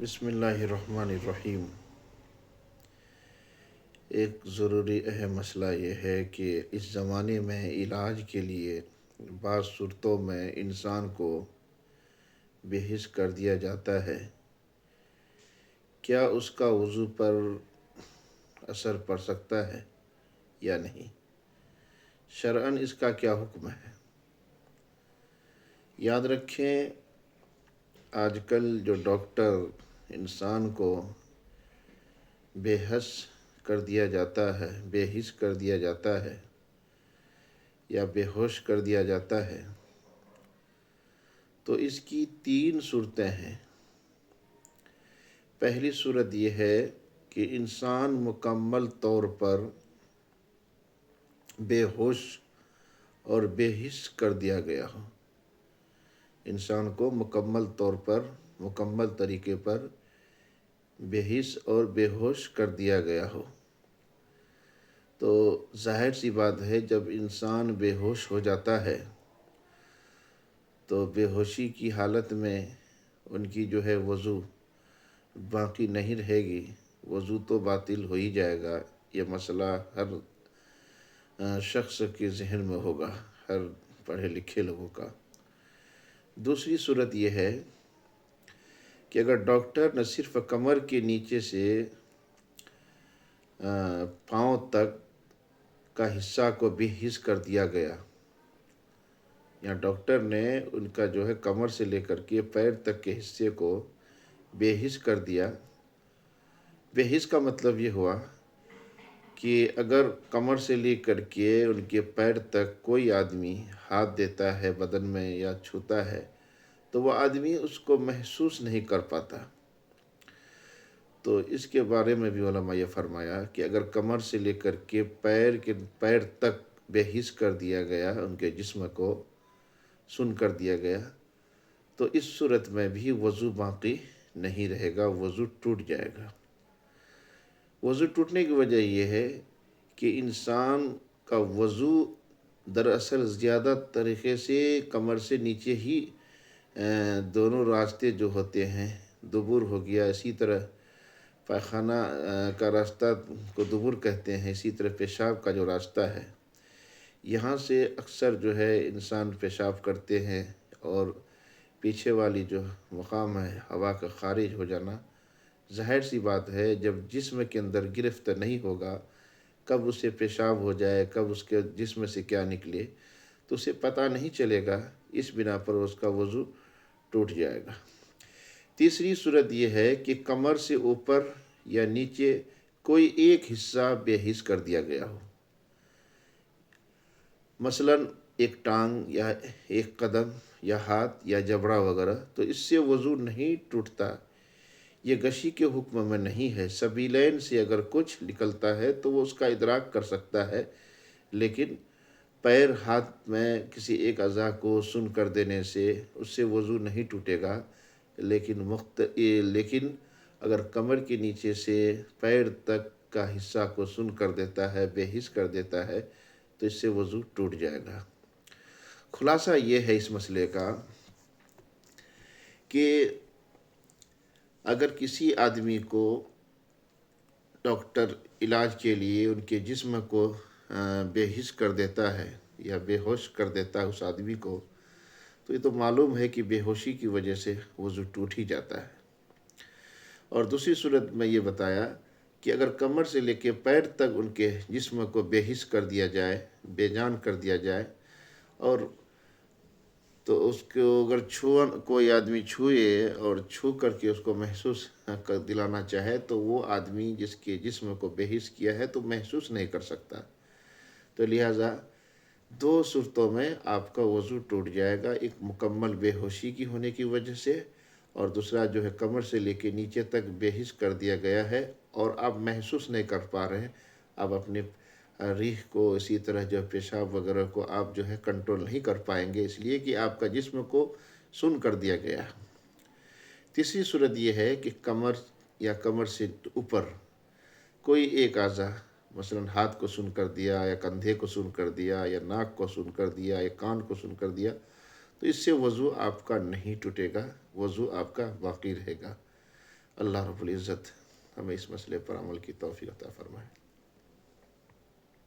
بسم اللہ الرحمن الرحیم۔ ایک ضروری اہم مسئلہ یہ ہے کہ اس زمانے میں علاج کے لیے بعض صورتوں میں انسان کو بے حس کر دیا جاتا ہے۔ کیا اس کا وضو پر اثر پڑ سکتا ہے یا نہیں؟ شرعاً اس کا کیا حکم ہے؟ یاد رکھیں، آج کل جو ڈاکٹر انسان کو بے حس کر دیا جاتا ہے، بے حس کر دیا جاتا ہے یا بے ہوش کر دیا جاتا ہے، تو اس کی 3 صورتیں ہیں۔ پہلی صورت یہ ہے کہ انسان مکمل طور پر بے ہوش اور بے حس کر دیا گیا ہو۔ انسان کو مکمل طور پر، مکمل طریقے پر بے حس اور بے ہوش کر دیا گیا ہو۔ تو ظاہر سی بات ہے، جب انسان بے ہوش ہو جاتا ہے تو بے ہوشی کی حالت میں ان کی جو ہے وضو باقی نہیں رہے گی، وضو تو باطل ہو ہی جائے گا۔ یہ مسئلہ ہر شخص کے ذہن میں ہوگا، ہر پڑھے لکھے لوگوں کا۔ دوسری صورت یہ ہے کہ اگر ڈاکٹر نے صرف کمر کے نیچے سے پاؤں تک کا حصہ کو بے حس کر دیا گیا، یا ڈاکٹر نے ان کا جو ہے کمر سے لے کر کے پیر تک کے حصے کو بے حس کر دیا۔ بے حس کا مطلب یہ ہوا کہ اگر کمر سے لے کر کے ان کے پیر تک کوئی آدمی ہاتھ دیتا ہے بدن میں یا چھوتا ہے تو وہ آدمی اس کو محسوس نہیں کر پاتا۔ تو اس کے بارے میں بھی علماء یہ فرمایا کہ اگر کمر سے لے کر کے پیر تک بے حس کر دیا گیا، ان کے جسم کو سن کر دیا گیا، تو اس صورت میں بھی وضو باقی نہیں رہے گا، وضو ٹوٹ جائے گا۔ وضو ٹوٹنے کی وجہ یہ ہے کہ انسان کا وضو دراصل زیادہ طریقے سے کمر سے نیچے ہی دونوں راستے جو ہوتے ہیں، دبر ہو گیا، اسی طرح پائخانہ کا راستہ کو دبر کہتے ہیں، اسی طرح پیشاب کا جو راستہ ہے، یہاں سے اکثر جو ہے انسان پیشاب کرتے ہیں، اور پیچھے والی جو مقام ہے ہوا کا خارج ہو جانا، ظاہر سی بات ہے جب جسم کے اندر گرفت نہیں ہوگا، کب اسے پیشاب ہو جائے، کب اس کے جسم سے کیا نکلے تو اسے پتہ نہیں چلے گا، اس بنا پر اس کا وضو ٹوٹ جائے گا۔ تیسری صورت یہ ہے کہ کمر سے اوپر یا نیچے کوئی ایک حصہ بے حس کر دیا گیا ہو، مثلا ایک ٹانگ یا ایک قدم یا ہاتھ یا جبڑا وغیرہ، تو اس سے وضو نہیں ٹوٹتا، یہ غشی کے حکم میں نہیں ہے۔ سبیلین سے اگر کچھ نکلتا ہے تو وہ اس کا ادراک کر سکتا ہے، لیکن پیر ہاتھ میں کسی ایک اعضاء کو سن کر دینے سے اس سے وضو نہیں ٹوٹے گا، لیکن اگر کمر کے نیچے سے پیر تک کا حصہ کو سن کر دیتا ہے، بے حس کر دیتا ہے، تو اس سے وضو ٹوٹ جائے گا۔ خلاصہ یہ ہے اس مسئلے کا کہ اگر کسی آدمی کو ڈاکٹر علاج کے لیے ان کے جسم کو بے حس کر دیتا ہے یا بے ہوش کر دیتا ہے اس آدمی کو، تو یہ تو معلوم ہے کہ بے ہوشی کی وجہ سے وضو ٹوٹ ہی جاتا ہے۔ اور دوسری صورت میں یہ بتایا کہ اگر کمر سے لے کے پیر تک ان کے جسم کو بے حس کر دیا جائے، بے جان کر دیا جائے، اور تو اس کو اگر کوئی آدمی چھوئے اور چھو کر کے اس کو محسوس کر دلانا چاہے تو وہ آدمی جس کے جسم کو بے حس کیا ہے تو محسوس نہیں کر سکتا، تو لہٰذا 2 صورتوں میں آپ کا وضو ٹوٹ جائے گا، ایک مکمل بے ہوشی کی ہونے کی وجہ سے، اور دوسرا جو ہے کمر سے لے کے نیچے تک بے حس کر دیا گیا ہے اور آپ محسوس نہیں کر پا رہے ہیں، آپ اپنے ریح کو، اسی طرح جو پیشاب وغیرہ کو آپ جو ہے کنٹرول نہیں کر پائیں گے، اس لیے کہ آپ کا جسم کو سن کر دیا گیا ہے۔ تیسری صورت یہ ہے کہ کمر یا کمر سے اوپر کوئی ایک اعضا، مثلا ہاتھ کو سن کر دیا یا کندھے کو سن کر دیا یا ناک کو سن کر دیا یا کان کو سن کر دیا، تو اس سے وضو آپ کا نہیں ٹوٹے گا، وضو آپ کا باقی رہے گا۔ اللہ رب العزت ہمیں اس مسئلے پر عمل کی توفیق عطا فرمائے۔